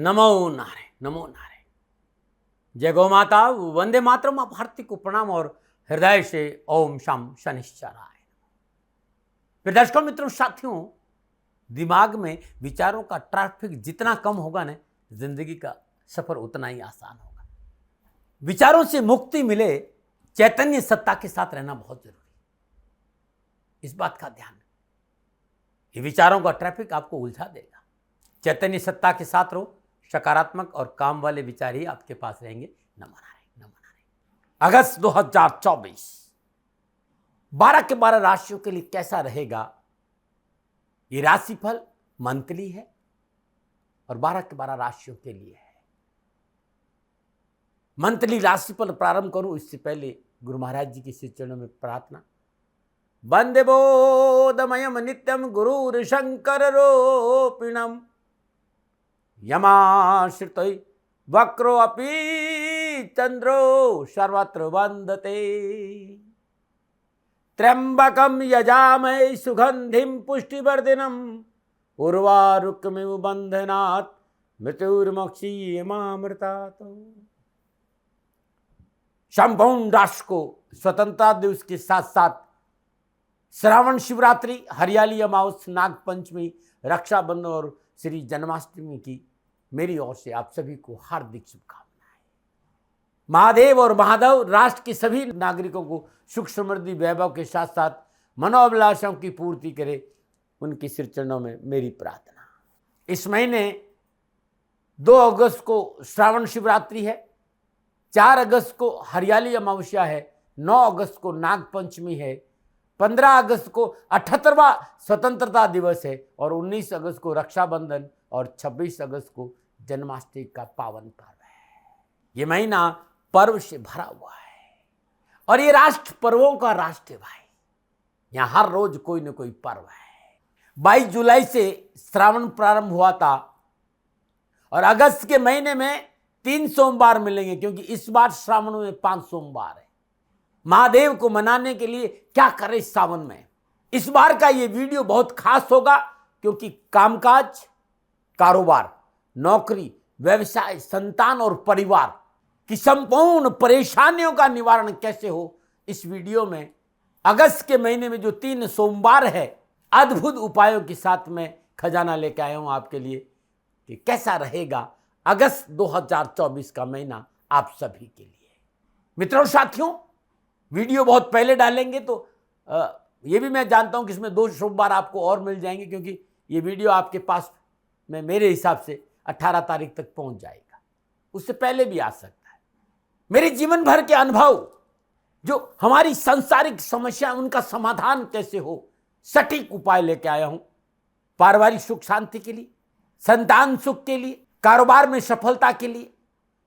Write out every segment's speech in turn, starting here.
नमो नारायण, नमो नारायण। जय गौ माता, वंदे मातरम। आप हार्दिक को प्रणाम और हृदय से ओम शाम शनिश्चराय। फिर दर्शकों, मित्रों, साथियों, दिमाग में विचारों का ट्रैफिक जितना कम होगा ना, जिंदगी का सफर उतना ही आसान होगा। विचारों से मुक्ति मिले, चैतन्य सत्ता के साथ रहना बहुत जरूरी है। इस बात का ध्यान रखें। ये विचारों का ट्रैफिक आपको उलझा देगा। चैतन्य सत्ता के साथ रहो, सकारात्मक और काम वाले विचार ही आपके पास रहेंगे। नमो नारायण, नमो नारायण। अगस्त 2024 12 के 12 राशियों के लिए कैसा रहेगा? ये राशिफल मंथली है और 12 के 12 राशियों के लिए है। मंथली राशिफल प्रारंभ करूं इससे पहले गुरु महाराज जी के श्री चरणों में प्रार्थना। वंदे बोधमयम नित्यम गुरुर शंकर रूपिणम यमाश्रितै वक्रो अपि चंद्रो सर्वत्र वंदते। त्र्यंबकम यजामहे सुगंधिम पुष्टिवर्धनम उर्वारुकमिव बंधनात् मृत्युर्मुक्षीयमामृतात्। संपूर्ण राष्ट्र को स्वतंत्रता दिवस के साथ साथ श्रावण शिवरात्रि, हरियाली अमावस, नाग पंचमी, रक्षाबंधन और श्री जन्माष्टमी की मेरी ओर से आप सभी को हार्दिक शुभकामनाएं। महादेव और महादेव राष्ट्र के सभी नागरिकों को सुख समृद्धि वैभव के साथ साथ मनोअभिलाषाओं की पूर्ति करे, उनके सिर चरणों में मेरी प्रार्थना। इस महीने 2 अगस्त को श्रावण शिवरात्रि है, 4 अगस्त को हरियाली अमावस्या है, 9 अगस्त को नाग पंचमी है, 15 अगस्त को 78वां स्वतंत्रता दिवस है और 19 अगस्त को रक्षाबंधन और 26 अगस्त को जन्माष्टमी का पावन पर्व है। ये महीना पर्व से भरा हुआ है और ये राष्ट्र पर्वों का राष्ट्र है भाई। यहां हर रोज कोई न कोई पर्व है। 22 जुलाई से श्रावण प्रारंभ हुआ था और अगस्त के महीने में 3 सोमवार मिलेंगे, क्योंकि इस बार श्रावण में 5 सोमवार है। महादेव को मनाने के लिए क्या करें सावन में? इस बार का ये वीडियो बहुत खास होगा, क्योंकि कामकाज, कारोबार, नौकरी, व्यवसाय, संतान और परिवार की संपूर्ण परेशानियों का निवारण कैसे हो, इस वीडियो में अगस्त के महीने में जो 3 सोमवार है, अद्भुत उपायों के साथ में खजाना लेकर आया हूं आपके लिए कि कैसा रहेगा अगस्त 2024 का महीना आप सभी के लिए। मित्रों, साथियों, वीडियो बहुत पहले डालेंगे तो ये भी मैं जानता हूं कि इसमें 2 सोमवार आपको और मिल जाएंगे, क्योंकि ये वीडियो आपके पास में मेरे हिसाब से 18 तारीख तक पहुंच जाएगा। उससे पहले भी आ सकता है। मेरे जीवन भर के अनुभव, जो हमारी सांसारिक समस्या, उनका समाधान कैसे हो, सटीक उपाय लेके आया हूं। पारिवारिक सुख शांति के लिए, संतान सुख के लिए, कारोबार में सफलता के लिए,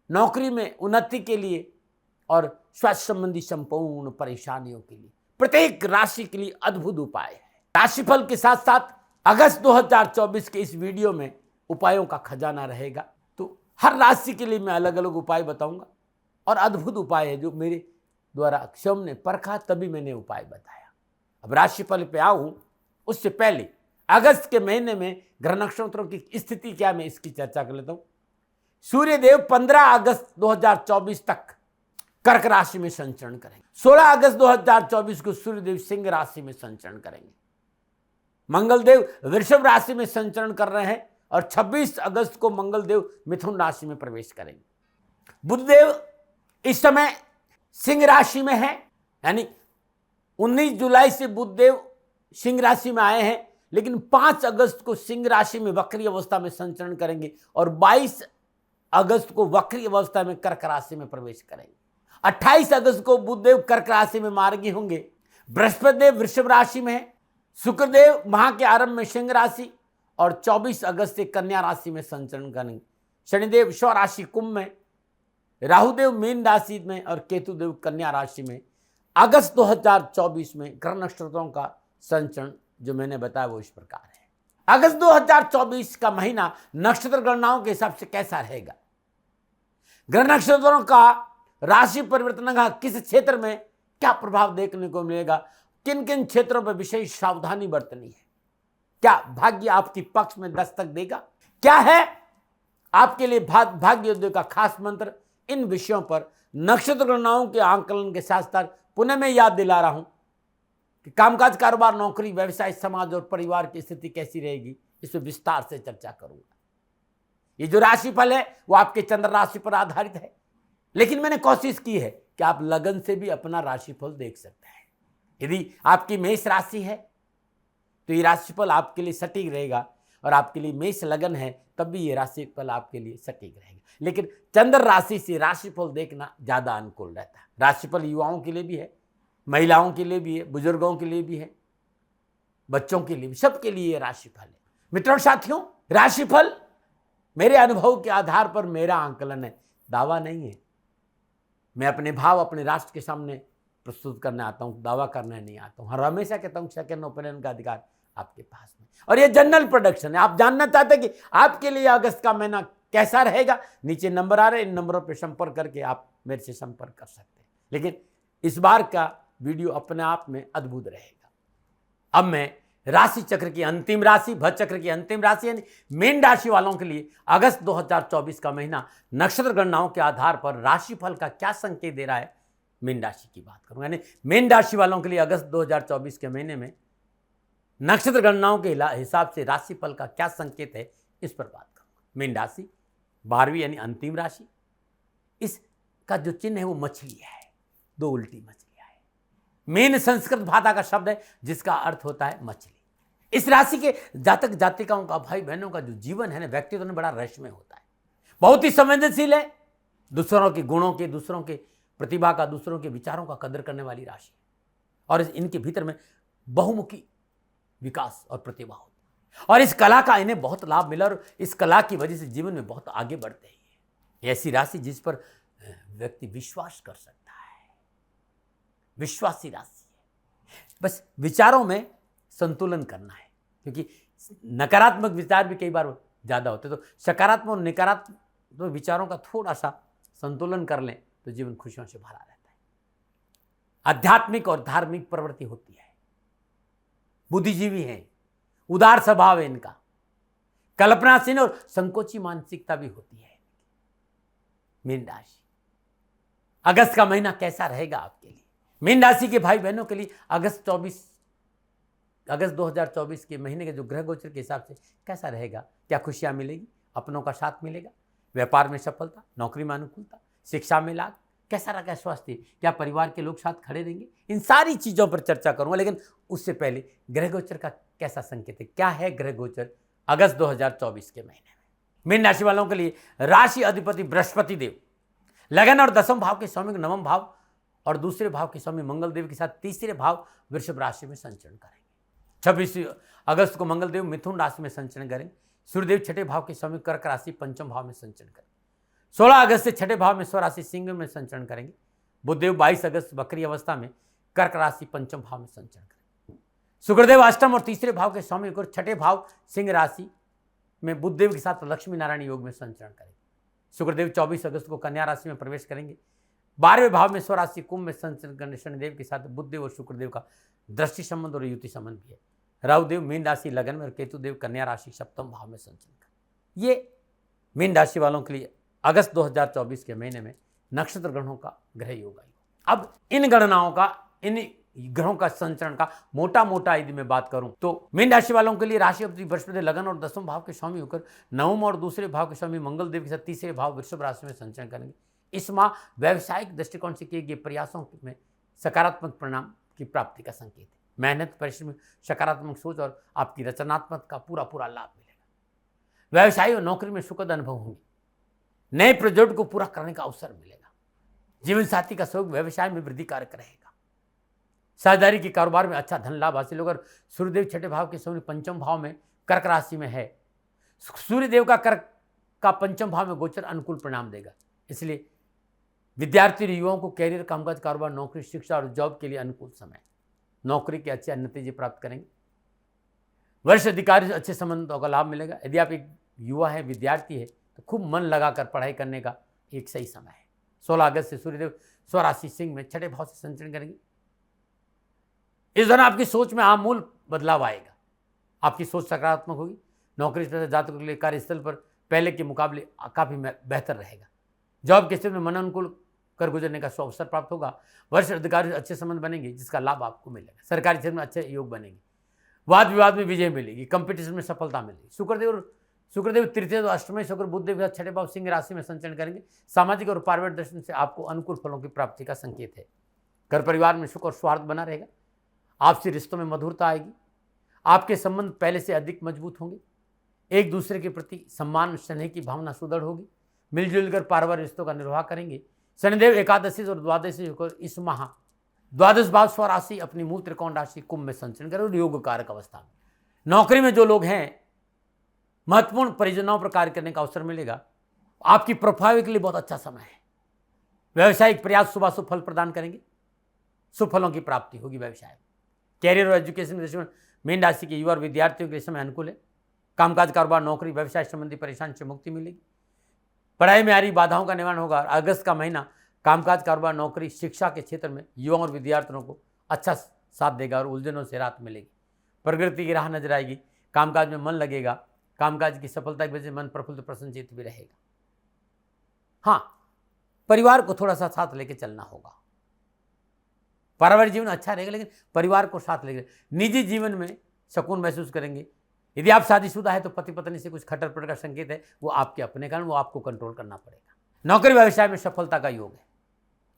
नौकरी में उन्नति के लिए और स्वास्थ्य संबंधी संपूर्ण परेशानियों के लिए, प्रत्येक राशि के लिए अद्भुत उपाय है। राशिफल के साथ साथ अगस्त 2024 के इस वीडियो में उपायों का खजाना रहेगा। तो हर राशि के लिए मैं अलग अलग उपाय बताऊंगा और अद्भुत उपाय है जो मेरे द्वारा स्वयं ने परखा, तभी मैंने उपाय बताया। अब राशिफल पे आऊं उससे पहले अगस्त के महीने में ग्रह नक्षत्रों की स्थिति क्या, मैं इसकी चर्चा कर लेता हूं। सूर्यदेव 15 अगस्त 2024 तक कर्क राशि में संचरण करेंगे। 16 अगस्त 2024 को सूर्यदेव सिंह राशि में संचरण करेंगे। मंगलदेव वृषभ राशि में संचरण कर रहे हैं और 26 अगस्त को मंगलदेव मिथुन राशि में प्रवेश करेंगे। बुधदेव इस समय सिंह राशि में है, यानी 19 जुलाई से बुधदेव सिंह राशि में आए हैं, लेकिन 5 अगस्त को सिंह राशि में वक्री अवस्था में संचरण करेंगे और 22 अगस्त को वक्री अवस्था में कर्क राशि में प्रवेश करेंगे। 28 अगस्त को बुधदेव कर्क राशि में मार्गी होंगे। बृहस्पति देव वृषभ राशि में है, शुक्रदेव माह के आरंभ में सिंह राशि और 24 अगस्त से कन्या राशि में संचरण करेंगे। शनिदेव स्व राशि कुंभ में, राहुदेव मीन राशि में और केतुदेव कन्या राशि में। अगस्त 2024 में ग्रह नक्षत्रों का संचरण जो मैंने बताया वो इस प्रकार है। अगस्त 2024 का महीना नक्षत्र गणनाओं के हिसाब से कैसा रहेगा? ग्रह नक्षत्रों का राशि परिवर्तन का किस क्षेत्र में क्या प्रभाव देखने को मिलेगा, किन किन क्षेत्रों पर विशेष सावधानी बरतनी है, क्या भाग्य आपकी पक्ष में दस्तक देगा, क्या है आपके लिए भाग्य योद्धा का खास मंत्र। इन विषयों पर नक्षत्र गणनाओं के आंकलन के साथ साथ पुनः मैं याद दिला रहा हूं कि कामकाज, कारोबार, नौकरी, व्यवसाय, समाज और परिवार की स्थिति कैसी रहेगी, इस पर विस्तार से चर्चा करूंगा। ये जो राशिफल है वो आपके चंद्र राशि पर आधारित है, लेकिन मैंने कोशिश की है कि आप लगन से भी अपना राशिफल देख सकते हैं। यदि आपकी मेष राशि है तो ये राशिफल आपके लिए सटीक रहेगा, और आपके लिए मेष लगन है तब भी ये राशिफल आपके लिए सटीक रहेगा। लेकिन चंद्र राशि से राशिफल देखना ज्यादा अनुकूल रहता है। राशिफल युवाओं के लिए भी है, महिलाओं के लिए भी है, बुजुर्गों के लिए भी है, बच्चों के लिए भी, सबके लिए ये राशिफल है। मित्रों साथियों, राशिफल मेरे अनुभव के आधार पर मेरा आंकलन है, दावा नहीं है। मैं अपने भाव अपने राष्ट्र के सामने प्रस्तुत करने आता हूं, दावा करने नहीं आता हूं। हर हमेशा कहता हूं सेकंड ओपिनियन का अधिकार आपके पास में, और ये जनरल प्रोडक्शन है। आप जानना चाहते हैं कि आपके लिए अगस्त का महीना कैसा रहेगा, नीचे नंबर आ रहे हैं, इन नंबरों पर संपर्क करके आप मेरे से संपर्क कर सकते हैं। लेकिन इस बार का वीडियो अपने आप में अद्भुत रहेगा। अब मैं राशि चक्र की अंतिम राशि, भज चक्र की अंतिम राशि यानी मीन राशि वालों के लिए अगस्त 2024 का महीना नक्षत्र गणनाओं के आधार पर राशिफल का क्या संकेत दे रहा है, मीन राशि की बात करूंगा। यानी मीन राशि वालों के लिए अगस्त 2024 के महीने में नक्षत्र गणनाओं के हिसाब से राशिफल का क्या संकेत है, इस पर बात करूंगा। मीन राशि 12वीं यानी अंतिम राशि, इसका जो चिन्ह है वो मछली है, दो उल्टी मछलियां है। मीन संस्कृत भाषा का शब्द है जिसका अर्थ होता है मछली। इस राशि के जातक जातिकाओं का, भाई बहनों का जो जीवन है ना, व्यक्तित्व में बड़ा रहस्यमय होता है, बहुत ही संवेदनशील है, दूसरों के गुणों के, दूसरों के प्रतिभा का, दूसरों के विचारों का कदर करने वाली राशि, और इनके भीतर में बहुमुखी विकास और प्रतिभा होती है, और इस कला का इन्हें बहुत लाभ मिला, और इस कला की वजह से जीवन में बहुत आगे बढ़ते हैं। ऐसी राशि जिस पर व्यक्ति विश्वास कर सकता है, विश्वासी राशि है। बस विचारों में संतुलन करना है, क्योंकि नकारात्मक विचार भी कई बार ज्यादा होते, तो सकारात्मक और नकारात्मक विचारों का थोड़ा सा संतुलन कर लें तो जीवन खुशियों से भरा रहता है। आध्यात्मिक और धार्मिक प्रवृत्ति होती है, बुद्धिजीवी हैं, उदार स्वभाव है इनका, कल्पनाशील और संकोची मानसिकता भी होती है। मीन राशि, अगस्त का महीना कैसा रहेगा आपके लिए? मीन राशि के भाई बहनों के लिए अगस्त 2024 के महीने के जो ग्रह गोचर के हिसाब से कैसा रहेगा? क्या खुशियां मिलेगी, अपनों का साथ मिलेगा, व्यापार में सफलता, नौकरी में अनुकूलता, शिक्षा में लाभ, कैसा रहेगा स्वास्थ्य, क्या परिवार के लोग साथ खड़े रहेंगे? इन सारी चीजों पर चर्चा करूंगा, लेकिन उससे पहले ग्रह गोचर का कैसा संकेत है, क्या है ग्रह गोचर अगस्त 2024 के महीने में? मीन राशि वालों के लिए राशि अधिपति बृहस्पति देव लगन और दसम भाव के स्वामी नवम भाव और दूसरे भाव के स्वामी मंगल देव के साथ तीसरे भाव वृषभ राशि में संचरण करेंगे। 26 अगस्त को मंगल देव मिथुन राशि में संचरण करेंगे। सूर्यदेव छठे भाव के स्वामी कर्क राशि पंचम भाव में संचरण करेंगे। 16 अगस्त से छठे भाव में स्वराशि सिंह में संचरण करेंगे। बुधदेव 22 अगस्त बकरी अवस्था में कर्क राशि पंचम भाव में संचरण करेंगे। शुक्रदेव अष्टम और तीसरे भाव के स्वामी होकर छठे भाव सिंह राशि में बुधदेव के साथ लक्ष्मी नारायण योग में संचरण करेंगे। शुक्रदेव 24 अगस्त को कन्या राशि में प्रवेश करेंगे। 12वें भाव में स्वराशि कुंभ में संचरण करने शनिदेव के साथ बुधदेव और शुक्रदेव का दृष्टि संबंध और युति संबंध भी है। राहुदेव मीन राशि लगन में और केतुदेव कन्या राशि सप्तम भाव में संचरण करें। ये मीन राशि वालों के लिए अगस्त 2024 के महीने में नक्षत्र ग्रहों का ग्रह योग आएगा। अब इन गणनाओं का, इन ग्रहों का संचरण का मोटा मोटा यदि मैं बात करूं तो मीन राशि वालों के लिए राशि अधिपति बृहस्पति लगन और दसम भाव के स्वामी होकर नवम और दूसरे भाव के स्वामी मंगल देव के साथ तीसरे भाव वृषभ राशि में संचरण करेंगे। इस माह व्यावसायिक दृष्टिकोण से किए गए प्रयासों में सकारात्मक परिणाम की प्राप्ति का संकेत है। मेहनत, परिश्रम, सकारात्मक सोच और आपकी रचनात्मक का पूरा पूरा लाभ मिलेगा। व्यवसाय और नौकरी में सुखद अनुभव होंगे। नए प्रोजेक्ट को पूरा करने का अवसर मिलेगा। जीवन साथी का सहयोग व्यवसाय में वृद्धि कारक रहेगा। साझेदारी के कारोबार में अच्छा धन लाभ हासिल होगा। सूर्यदेव छठे भाव के स्वामी पंचम भाव में कर्क राशि में है। सूर्यदेव का कर्क का पंचम भाव में गोचर अनुकूल परिणाम देगा, इसलिए विद्यार्थी युवाओं को कैरियर, कामकाज, कारोबार, नौकरी, शिक्षा और जॉब के लिए अनुकूल समय। नौकरी के अच्छे नतीजे प्राप्त करेंगे। वरिष्ठ अधिकारी से अच्छे संबंधों का लाभ मिलेगा। यदि आप एक युवा है, विद्यार्थी है, तो खूब मन लगाकर पढ़ाई करने का एक सही समय है। 16 अगस्त से सूर्यदेव स्वराशि सिंह में छठे भाव से संचरण करेंगे। इस दौरान आपकी सोच में आमूल बदलाव आएगा। आपकी सोच सकारात्मक होगी। नौकरी जातकों के लिए कार्यस्थल पर पहले के मुकाबले काफ़ी बेहतर रहेगा। जॉब के क्षेत्र में मन अनुकूल कर गुजरने का अवसर प्राप्त होगा। वरिष्ठ अधिकारी से अच्छे संबंध बनेंगे जिसका लाभ आपको मिलेगा। सरकारी क्षेत्र में अच्छे योग बनेंगे। वाद विवाद में विजय मिलेगी। कंपटीशन में सफलता मिलेगी। शुक्रदेव तृतीय और अष्टमी शुक्र बुधदेव के साथ छठे भाव सिंह राशि में संचरण करेंगे। सामाजिक और पारिवारिक दर्शन से आपको अनुकूल फलों की प्राप्ति का संकेत है। घर परिवार में सुख और सौहार्द बना रहेगा। आपसी रिश्तों में मधुरता आएगी। आपके संबंध पहले से अधिक मजबूत होंगे। एक दूसरे के प्रति सम्मान स्नेह की भावना सुदृढ़ होगी। मिलजुल कर पारिवारिक रिश्तों का निर्वाह करेंगे। शनिदेव एकादशी और द्वादशी होकर इस माह द्वादश भाव स्वराशि अपनी मूल त्रिकोण राशि कुंभ में संचरण करें और योग कारक अवस्था में। नौकरी में जो लोग हैं महत्वपूर्ण परियोजनाओं पर कार्य करने का अवसर मिलेगा। आपकी प्रोफाइल के लिए बहुत अच्छा समय है। व्यवसायिक प्रयास शुभ फल प्रदान करेंगे। शुभ फलों की प्राप्ति होगी। व्यवसाय कैरियर और एजुकेशन के दृष्टि में मीन राशि के युवा और विद्यार्थियों के समय अनुकूल है। कामकाज कारोबार नौकरी व्यवसाय संबंधी परेशानी से मुक्ति मिलेगी। पढ़ाई में आ रही बाधाओं का निवारण होगा। अगस्त का महीना कामकाज कारोबार नौकरी शिक्षा के क्षेत्र में युवाओं और विद्यार्थियों को अच्छा साथ देगा और उलझनों से राहत मिलेगी। प्रगति की राह नजर आएगी। कामकाज में मन लगेगा। कामकाज की सफलता की वजह से मन प्रफुल्लित प्रसन्नचित्त भी रहेगा। हाँ, परिवार को थोड़ा सा साथ लेके चलना होगा। पारिवारिक जीवन अच्छा रहेगा लेकिन परिवार को साथ लेकर निजी जीवन में सुकून महसूस करेंगे। यदि आप शादीशुदा है तो पति पत्नी से कुछ खटर पटर का संकेत है, वो आपके अपने कारण, वो आपको कंट्रोल करना पड़ेगा। नौकरी व्यवसाय में सफलता का योग है।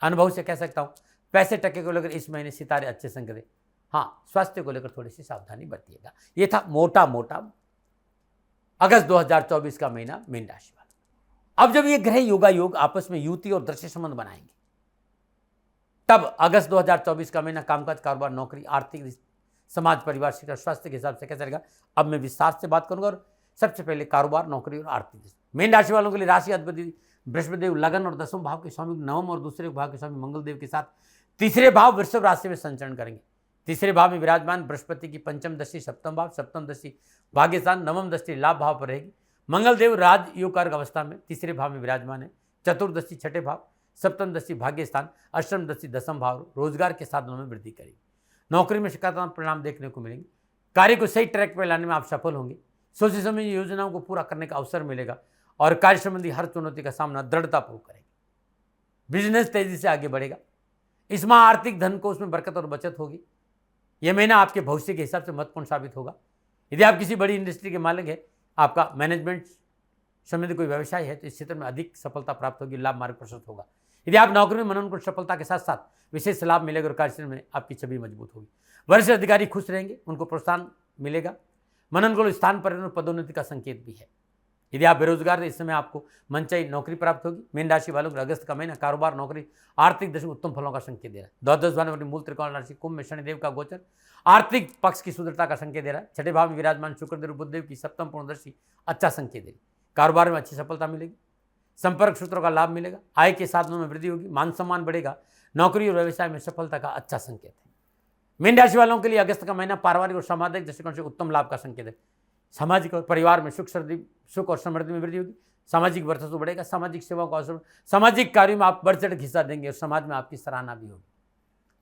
अनुभव से कह सकता हूँ पैसे टके को लेकर इस महीने सितारे अच्छे संकेत है। हाँ, स्वास्थ्य को लेकर थोड़ी सी सावधानी बरतिएगा। ये था मोटा मोटा अगस्त 2024 का महीना मीन राशि वाला। अब जब ये ग्रह योगा योग आपस में युति और दृश्य संबंध बनाएंगे तब अगस्त 2024 का महीना कामकाज कारोबार नौकरी आर्थिक समाज परिवार शिक्षा स्वास्थ्य के हिसाब से कैसा रहेगा अब मैं विस्तार से बात करूंगा। और सबसे पहले कारोबार नौकरी और आर्थिक मीन राशि वालों के लिए राशि अधिपति बृहस्पति देव लगन और दसम भाव के स्वामी नवम और दूसरे भाव के स्वामी मंगल देव के साथ तीसरे भाव वृषभ राशि में संचरण करेंगे। तीसरे भाव में विराजमान बृहस्पति की पंचम दृष्टि सप्तम भाव, सप्तम दृष्टि भाग्यस्थान, नवम दृष्टि लाभ भाव पर रहेगी। मंगल देव राज योग कारक अवस्था में तीसरे भाव में विराजमान है। चतुर्दशी छठे भाव, सप्तम दृष्टि भाग्यस्थान, अष्टम दृष्टि दसम भाव रोजगार के साधनों में वृद्धि करेगी। नौकरी में सकारात्मक परिणाम देखने को मिलेंगे। कार्य को सही ट्रैक पर लाने में आप सफल होंगे। सोची समझी योजनाओं को पूरा करने का अवसर मिलेगा और कार्य संबंधी हर चुनौती का सामना दृढ़तापूर्वक करेंगे। बिजनेस तेजी से आगे बढ़ेगा। इस माह आर्थिक धन को उसमें बरकत और बचत होगी। यह महीना आपके भविष्य के हिसाब से महत्वपूर्ण साबित होगा। यदि आप किसी बड़ी इंडस्ट्री के मालिक है, आपका मैनेजमेंट संबंधी कोई व्यवसाय है तो इस क्षेत्र में अधिक सफलता प्राप्त होगी, लाभ मार्ग प्रशस्त होगा। यदि आप नौकरी में मनोनुकूल सफलता के साथ साथ विशेष लाभ मिलेगा और कार्यक्षेत्र में आपकी छवि मजबूत होगी। वरिष्ठ अधिकारी खुश रहेंगे, उनको प्रोत्साहन मिलेगा। मनोनुकूल स्थान पर पदोन्नति का संकेत भी है। यदि आप बेरोजगार हैं इस समय आपको मनचाही नौकरी प्राप्त होगी। मीन राशि वालों को अगस्त का महीना कारोबार नौकरी आर्थिक दशा में उत्तम फलों का संकेत दे रहा है। द्वादश भाव में अपनी मूल त्रिकोण राशि कुंभ में शनिदेव का गोचर आर्थिक पक्ष की सुदृढ़ता का संकेत दे रहा है। छठे भाव में विराजमान शुक्रदेव बुधदेव की सप्तम पूर्णदर्शी अच्छा संकेत दे रही। कारोबार में अच्छी सफलता मिलेगी। संपर्क सूत्रों का लाभ मिलेगा। आय के साधनों में वृद्धि होगी। मान सम्मान बढ़ेगा। नौकरी और व्यवसाय में सफलता का अच्छा संकेत है। मीन राशि वालों के लिए अगस्त का महीना पारिवारिक और सामाजिक दृष्टिकोण से उत्तम लाभ का संकेत है। सामाजिक और परिवार में सुख और समृद्धि में वृद्धि होगी। सामाजिक वर्चस्व बढ़ेगा। सामाजिक सेवाओं का अवसर, सामाजिक कार्यों में आप बढ़ चढ़ हिस्सा देंगे और समाज में आपकी सराहना भी होगी।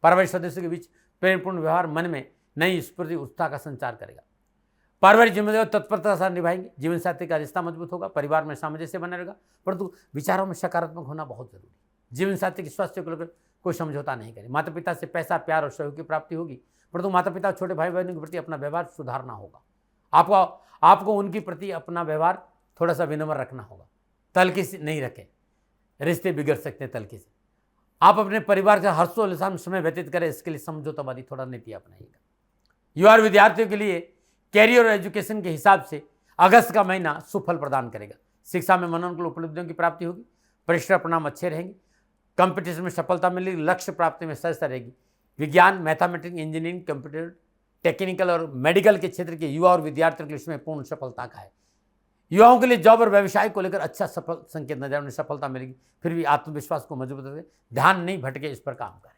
पारिवारिक सदस्यों के बीच प्रेमपूर्ण व्यवहार मन में नई स्फूर्ति उत्साह का संचार करेगा। पारिवारिक जिम्मेदारी तत्परता से निभाएंगे। जीवन साथी का रिश्ता मजबूत होगा। परिवार में सामंजस्य बना रहेगा, परंतु विचारों में सकारात्मक होना बहुत जरूरी है। जीवन साथी के स्वास्थ्य को लेकर कोई समझौता नहीं करें। माता पिता से पैसा प्यार और सहयोग की प्राप्ति होगी, परंतु माता पिता छोटे भाई बहनों के प्रति अपना व्यवहार सुधारना होगा। आपको उनके प्रति अपना व्यवहार थोड़ा सा विनम्र रखना होगा। तल्खी से नहीं रखें, रिश्ते बिगड़ सकते हैं तल्खी से। आप अपने परिवार के हर्षोल्लास में समय व्यतीत करें, इसके लिए समझौतावादी थोड़ा नीति अपनाइएगा। युवा विद्यार्थियों के लिए कैरियर और एजुकेशन के हिसाब से अगस्त का महीना सुफल प्रदान करेगा। शिक्षा में मनोनुकूल उपलब्धियों की प्राप्ति होगी। परिश्रम परिणाम अच्छे रहेंगे। कंपटीशन में सफलता मिलेगी। लक्ष्य प्राप्ति में सहजता रहेगी। विज्ञान, मैथमेटिक्स, इंजीनियरिंग, कंप्यूटर, टेक्निकल और मेडिकल के क्षेत्र के युवा और विद्यार्थियों के लिए इसमें पूर्ण सफलता का है। युवाओं के लिए जॉब और व्यवसाय को लेकर अच्छा सफल संकेत नजर, उन्हें सफलता मिलेगी। फिर भी आत्मविश्वास को मजबूत रखें, ध्यान नहीं भटके, इस पर काम करें।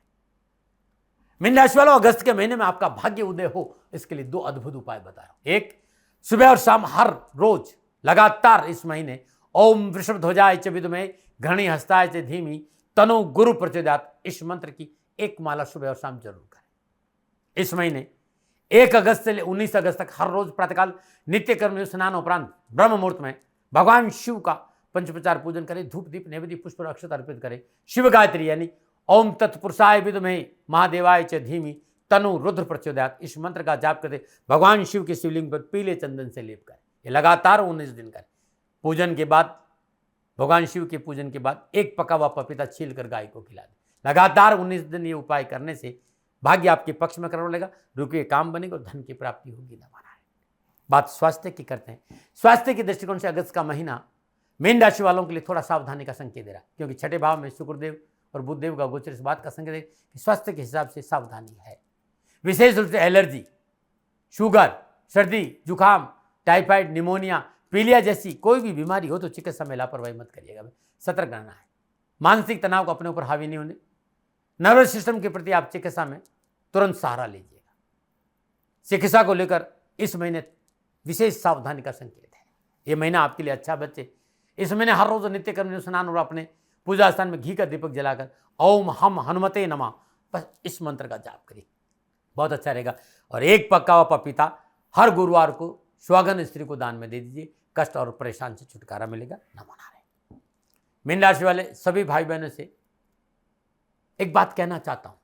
मीन राशि वालों, अगस्त के महीने में आपका भाग्य उदय हो, इसके लिए दो अद्भुत उपाय बता रहा हूं। एक, सुबह और शाम हर रोज लगातार इस महीने ओम वृषभ ध्वजाय च विद्महे घृणी हस्ताय च धीमी तनो गुरु प्रचोदयात् इस मंत्र की एक माला सुबह और शाम जरूर करें। इस महीने 1 अगस्त से 19 अगस्त तक हर रोज प्रातःकाल नित्य कर्म स्नान उपरांत ब्रह्म मुहूर्त में भगवान शिव का पंचोपचार पूजन करें, धूप दीप नैवेद्य पुष्प और अक्षत अर्पित करें। शिव गायत्री यानी ओम तत्पुरुषाय विद्महे महादेवाय च धीमहि तनु रुद्र प्रचोदयात्, इस मंत्र का जाप करते भगवान शिव के शिवलिंग पर पीले चंदन से लेप करें। ये लगातार 19 दिन करें। पूजन के बाद, भगवान शिव के पूजन के बाद एक पका हुआ पपीता छील कर गाय को खिला दें। लगातार 19 दिन ये उपाय करने से भाग्य आपके पक्ष में करने लगेगा, रुके काम बनेगा और धन की प्राप्ति होगी। न माना है। बात स्वास्थ्य की करते हैं। स्वास्थ्य के दृष्टिकोण से अगस्त का महीना मीन राशि वालों के लिए थोड़ा सावधानी का संकेत दे रहा है, क्योंकि छठे भाव में शुक्रदेव और बुधदेव का गोचर इस बात का संकेत है कि स्वास्थ्य के हिसाब से सावधानी है। विशेष रूप से एलर्जी, शुगर, सर्दी, जुकाम, टाइफाइड, निमोनिया, पीलिया जैसी कोई भी बीमारी हो तो चिकित्सा में लापरवाही मत करिएगा, सतर्क रहना है। मानसिक तनाव को अपने ऊपर हावी नहीं होने। नर्वस सिस्टम के प्रति आप चिकित्सा में तुरंत सहारा लीजिएगा। चिकित्सा को लेकर इस महीने विशेष सावधानी का संकेत है। ये महीना आपके लिए अच्छा बच्चे। इस महीने हर रोज नित्य कर्म स्नान और अपने पूजा स्थान में घी का दीपक जलाकर ओम हम हनुमते नमः बस इस मंत्र का जाप करिए, बहुत अच्छा रहेगा। और एक पका हुआ पपीता हर गुरुवार को सुहागन स्त्री को दान में दे दीजिए, कष्ट और परेशान से छुटकारा मिलेगा। नमो नारायण। मीन राशि वाले सभी भाई बहनों से एक बात कहना चाहता हूं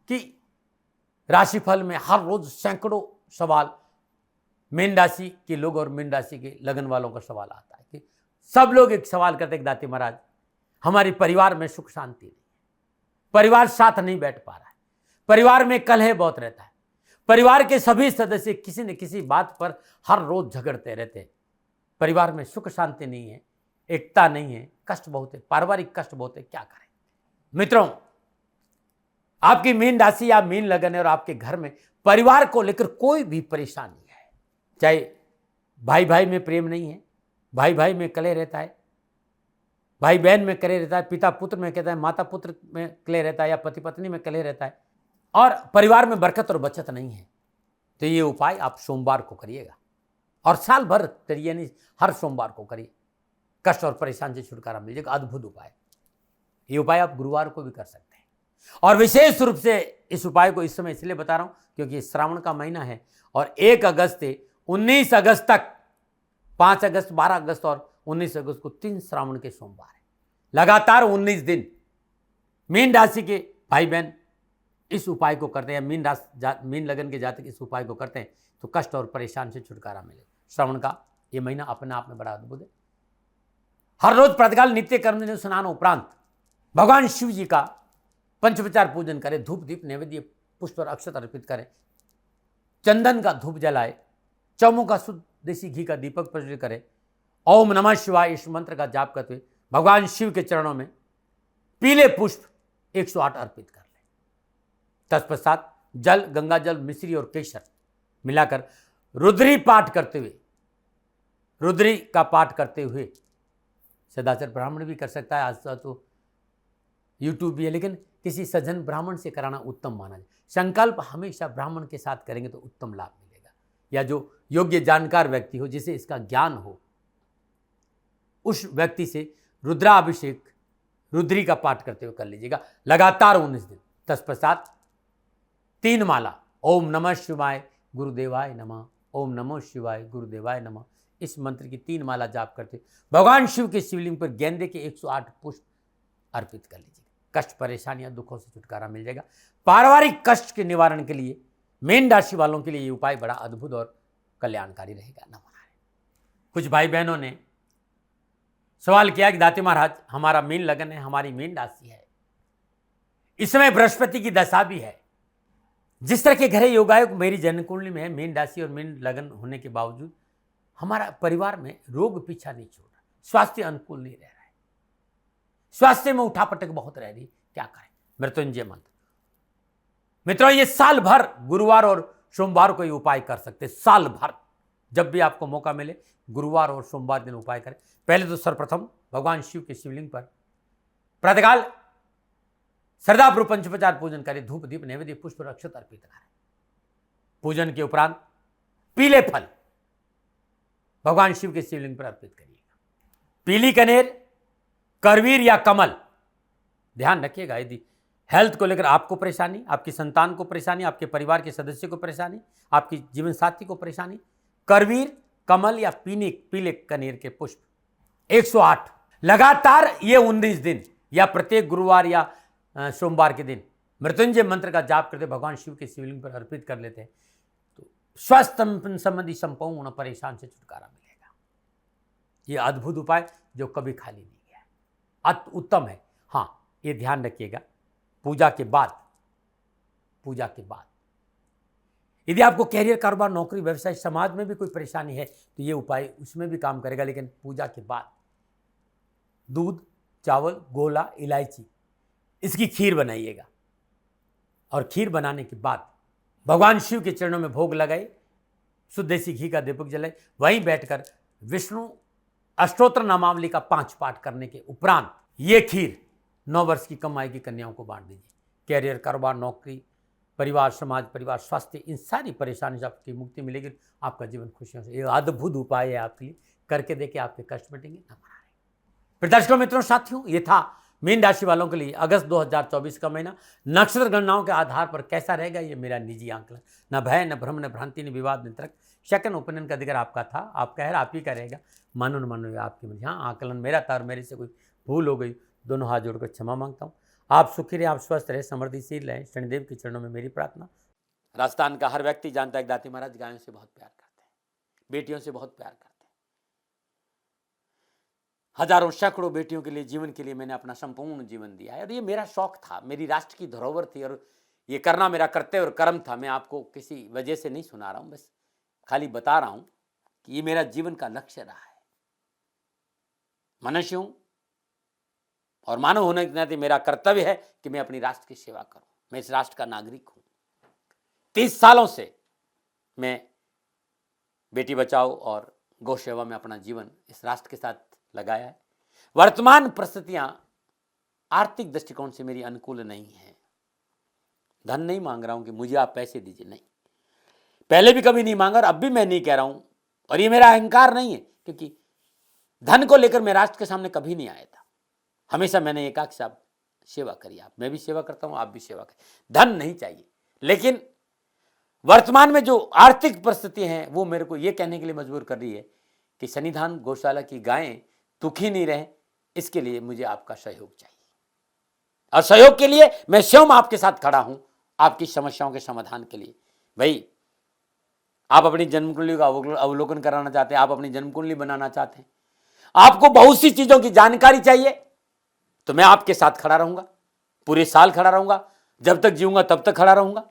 कि राशिफल में हर रोज सैकड़ों सवाल मीन राशि के लोग और मीन राशि के लगन वालों का सवाल आता है कि सब लोग एक सवाल करते हैं, दाती महाराज हमारे परिवार में सुख शांति नहीं, परिवार साथ नहीं बैठ पा रहा है, परिवार में कलह बहुत रहता है, परिवार के सभी सदस्य किसी न किसी बात पर हर रोज झगड़ते रहते हैं, परिवार में सुख शांति नहीं है, एकता नहीं है, कष्ट बहुत है, पारिवारिक कष्ट बहुत है, क्या करें। मित्रों, आपकी मीन राशि या मीन लगन है और आपके घर में परिवार को लेकर कोई भी परेशानी है, चाहे भाई भाई में प्रेम नहीं है, भाई भाई में कलह रहता है, भाई बहन में कलह रहता है, पिता पुत्र में कहता है, माता पुत्र में कलह रहता है, या पति पत्नी में कलह रहता है, और परिवार में बरकत और बचत नहीं है, तो ये उपाय आप सोमवार को करिएगा और साल भर करिए, यानी हर सोमवार को करिए, कष्ट और परेशान से छुटकारा मिल जाएगा। अद्भुत उपाय। ये उपाय आप गुरुवार को भी कर सकते हैं। और विशेष रूप से इस उपाय को इस समय इसलिए बता रहा हूं क्योंकि श्रावण का महीना है और 1 अगस्त से 19 अगस्त तक, 5 अगस्त, 12 अगस्त और 19 अगस्त को 3 श्रावण के सोमवार है। लगातार 19 दिन मीन राशि के भाई बहन इस उपाय को करते हैं, मीन लगन के जातक इस उपाय को करते हैं तो कष्ट और परेशान से छुटकारा मिले। श्रावण का ये महीना अपने आप में बड़ा अद्भुत है। हर रोज प्रातःकाल नित्य कर्म स्नान उपरांत भगवान शिव जी का पंचोपचार पूजन करें, धूप दीप नैवेद्य पुष्प और अक्षत अर्पित करें, चंदन का धूप जलाए, चौमुख का शुद्ध देसी घी का दीपक प्रज्वलित करें, ओम नमः शिवाय इस मंत्र का जाप करते हुए भगवान शिव के चरणों में पीले पुष्प 108 अर्पित कर लें। तत्पश्चात जल, गंगा जल, मिश्री और केसर मिलाकर रुद्री पाठ करते हुए, रुद्री का पाठ करते हुए, सदाचार ब्राह्मण भी कर सकता है, आज तो यूट्यूब भी है, लेकिन किसी सज्जन ब्राह्मण से कराना उत्तम माना जाए। संकल्प हमेशा ब्राह्मण के साथ करेंगे तो उत्तम लाभ मिलेगा, या जो योग्य जानकार व्यक्ति हो, जिसे इसका ज्ञान हो, उस व्यक्ति से रुद्राभिषेक, रुद्री का पाठ करते हुए कर लीजिएगा लगातार 19 दिन। तत्पश्चात 3 माला ओम नमः शिवाय गुरुदेवाय नमः, ओम नमः शिवाय गुरुदेवाय नमः, इस मंत्र की 3 माला जाप करते भगवान शिव के शिवलिंग पर गेंदे के 108 पुष्प अर्पित कर लीजिएगा। कष्ट, परेशानियां, दुखों से छुटकारा मिल जाएगा। पारिवारिक कष्ट के निवारण के लिए मीन राशि वालों के लिए ये उपाय बड़ा अद्भुत और कल्याणकारी रहेगा। नमो नारायण। कुछ भाई बहनों ने सवाल किया कि दाती महाराज हमारा मीन लगन है, हमारी मीन राशि है, इस समय बृहस्पति की दशा भी है, जिस तरह के घरे योगायोग मेरी जन्म कुंडली में है, मीन राशि और मीन लगन होने के बावजूद हमारा परिवार में रोग पीछा नहीं छोड़ रहा, स्वास्थ्य अनुकूल नहीं रह रहा है, स्वास्थ्य में उठापटक बहुत रह रही, क्या करें। मृत्युंजय मंत्र। मित्रों, ये साल भर गुरुवार और सोमवार को ये उपाय कर सकते, साल भर जब भी आपको मौका मिले गुरुवार और सोमवार दिन उपाय करें। पहले तो सर्वप्रथम भगवान शिव के शिवलिंग पर प्रातःकाल श्रद्धापूर्वक पंचोपचार पूजन करें, धूप दीप नैवेद्य पुष्प और अक्षत अर्पित करें। पूजन के उपरांत पीले फल भगवान शिव के शिवलिंग पर अर्पित करिएगा। पीली कनेर, करवीर या कमल। ध्यान रखिएगा, यदि हेल्थ को लेकर आपको परेशानी, आपकी संतान को परेशानी, आपके परिवार के सदस्य को परेशानी, आपकी जीवन साथी को परेशानी, करवीर, कमल या पीले कनेर के पुष्प 108 लगातार ये 19 दिन या प्रत्येक गुरुवार या सोमवार के दिन मृत्युंजय मंत्र का जाप करते भगवान शिव के शिवलिंग पर अर्पित कर लेते हैं तो स्वास्थ्य संबंधी संपूर्ण परेशान से छुटकारा मिलेगा। ये अद्भुत उपाय जो कभी खाली नहीं गया, अति उत्तम है। हाँ, ये ध्यान रखिएगा, पूजा के बाद यदि आपको कैरियर, कारोबार, नौकरी, व्यवसाय, समाज में भी कोई परेशानी है तो ये उपाय उसमें भी काम करेगा। लेकिन पूजा के बाद दूध, चावल, गोला, इलायची, इसकी खीर बनाइएगा और खीर बनाने के बाद भगवान शिव के चरणों में भोग लगाए, शुद्ध देसी घी का दीपक जलाए, वहीं बैठकर विष्णु अष्टोत्तर नामावली का 5 पाठ करने के उपरांत ये खीर 9 वर्ष की कम आयु की कन्याओं को बांट दीजिए। कैरियर, कारोबार, नौकरी, परिवार, समाज, परिवार, स्वास्थ्य, इन सारी परेशानी से आपकी मुक्ति मिलेगी। आपका जीवन खुशियों से, ये अद्भुत उपाय है आपके लिए, करके देखिए, आपके कष्ट मिटेंगे। नमन। दर्शकों, मित्रों, साथियों, ये था मीन राशि वालों के लिए अगस्त 2024 का महीना। नक्षत्र गणनाओं के आधार पर कैसा रहेगा ये मेरा निजी आंकलन, न भय, न भ्रम, न भ्रांति, न विवाद, न तर्क। सेकंड ओपिनियन का अधिकार आपका था, आपका है, आप ही का रहेगा। मानो न मानो, आपकी मर्जी। हाँ, आंकलन मेरा था और मेरे से कोई भूल हो गई, दोनों हाथ जोड़कर क्षमा मांगता हूँ। आप सुखी रहे, आप स्वस्थ रहे, समृद्धिशील रहें, शनिदेव के चरणों में मेरी प्रार्थना। राजस्थान का हर व्यक्ति जानता है कि दाती महाराज गायों से बहुत प्यार करते हैं, बेटियों से बहुत प्यार करते हैं। हजारों सैकड़ों बेटियों के लिए, जीवन के लिए मैंने अपना संपूर्ण जीवन दिया है और ये मेरा शौक था, मेरी राष्ट्र की धरोहर थी और ये करना मेरा कर्तव्य और कर्म था। मैं आपको किसी वजह से नहीं सुना रहा हूँ, बस खाली बता रहा हूँ कि ये मेरा जीवन का लक्ष्य रहा है। मनुष्य हूँ और मानव होने के नाते मेरा कर्तव्य है कि मैं अपनी राष्ट्र की सेवा करूँ। मैं इस राष्ट्र का नागरिक हूँ। 30 सालों से मैं बेटी बचाओ और गौ सेवा में अपना जीवन इस राष्ट्र के साथ लगाया है। वर्तमान परिस्थितियां आर्थिक दृष्टिकोण से मेरी अनुकूल नहीं है। धन नहीं मांग रहा हूं कि मुझे आप पैसे दीजिए, नहीं, पहले भी कभी नहीं मांगा और अब भी मैं नहीं कह रहा हूं। और ये मेरा अहंकार नहीं है, क्योंकि धन को लेकर मैं राष्ट्र के सामने कभी नहीं आया था। हमेशा मैंने एक आख साहब सेवा करी, आप, मैं भी सेवा करता हूं, आप भी सेवा करें। धन नहीं चाहिए, लेकिन वर्तमान में जो आर्थिक परिस्थिति है वो मेरे को ये कहने के लिए मजबूर कर रही है कि सन्निधान गौशाला की गायें दुखी नहीं रहे, इसके लिए मुझे आपका सहयोग चाहिए। और सहयोग के लिए मैं स्वयं आपके साथ खड़ा हूं, आपकी समस्याओं के समाधान के लिए। भाई, आप अपनी जन्म कुंडली का अवलोकन कराना चाहते हैं, आप अपनी जन्म कुंडली बनाना चाहते हैं, आपको बहुत सी चीजों की जानकारी चाहिए, तो मैं आपके साथ खड़ा रहूंगा, पूरे साल खड़ा रहूंगा, जब तक जीऊंगा तब तक खड़ा रहूंगा।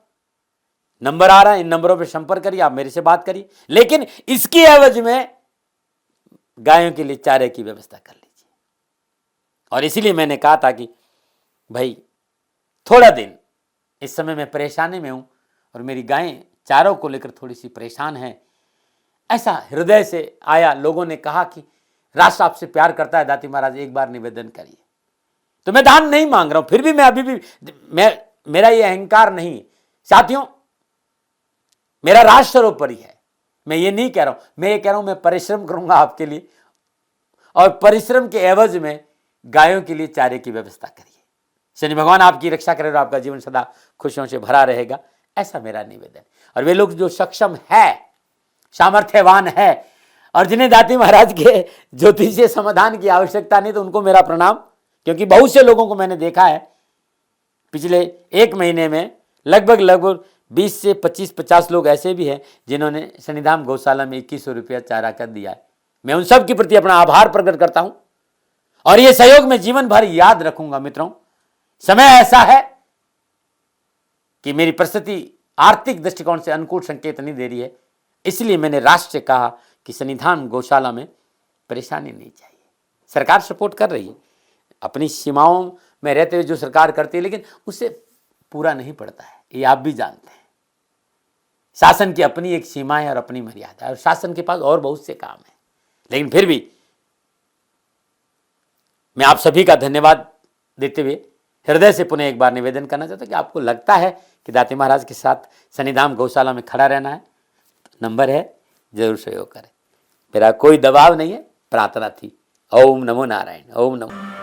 नंबर आ रहा है, इन नंबरों पर संपर्क करिए, आप मेरे से बात करिए, लेकिन इसकी एवज में गायों के लिए चारे की व्यवस्था कर लीजिए। और इसीलिए मैंने कहा था कि भाई, थोड़ा दिन इस समय मैं परेशानी में हूं और मेरी गायें चारों को लेकर थोड़ी सी परेशान हैं। ऐसा हृदय से आया, लोगों ने कहा कि राष्ट्र आपसे प्यार करता है दाती महाराज, एक बार निवेदन करिए। तो मैं दान नहीं मांग रहा हूं, फिर भी मैं अभी भी मेरा ये अहंकार नहीं है साथियों, मेरा राष्ट्र सर्वोपरि है। मैं ये नहीं कह रहा हूं, मैं ये कह रहा हूं मैं परिश्रम करूंगा आपके लिए, और परिश्रम के एवज में गायों के लिए चारे की व्यवस्था करिए। शनि भगवान आपकी रक्षा करे और आपका जीवन सदा खुशियों से भरा रहेगा, ऐसा मेरा निवेदन। और वे लोग जो सक्षम है, सामर्थ्यवान है और जिन्हें दाती महाराज के ज्योतिषीय समाधान की आवश्यकता नहीं, तो उनको मेरा प्रणाम। क्योंकि बहुत से लोगों को मैंने देखा है पिछले 1 महीने में, लगभग 20 से 25-50 लोग ऐसे भी हैं जिन्होंने सन्निधान गौशाला में 2100 रुपया चारा कर दिया है। मैं उन सब के प्रति अपना आभार प्रकट करता हूं और ये सहयोग में जीवन भर याद रखूंगा। मित्रों, समय ऐसा है कि मेरी परिस्थिति आर्थिक दृष्टिकोण से अनुकूल संकेत नहीं दे रही है, इसलिए मैंने राष्ट्र से कहा कि सन्निधान गौशाला में परेशानी नहीं चाहिए। सरकार सपोर्ट कर रही है, अपनी सीमाओं में रहते हुए जो सरकार करती है, लेकिन उससे पूरा नहीं पड़ता है, ये आप भी जानते हैं। शासन की अपनी एक सीमा है और अपनी मर्यादा है, और शासन के पास और बहुत से काम है। लेकिन फिर भी मैं आप सभी का धन्यवाद देते हुए हृदय से पुनः एक बार निवेदन करना चाहता हूं कि आपको लगता है कि दाती महाराज के साथ सन्निधान गौशाला में खड़ा रहना है, नंबर है, जरूर सहयोग करें। मेरा कोई दबाव नहीं है, प्रार्थना थी। ओम नमो नारायण। ओम नमो।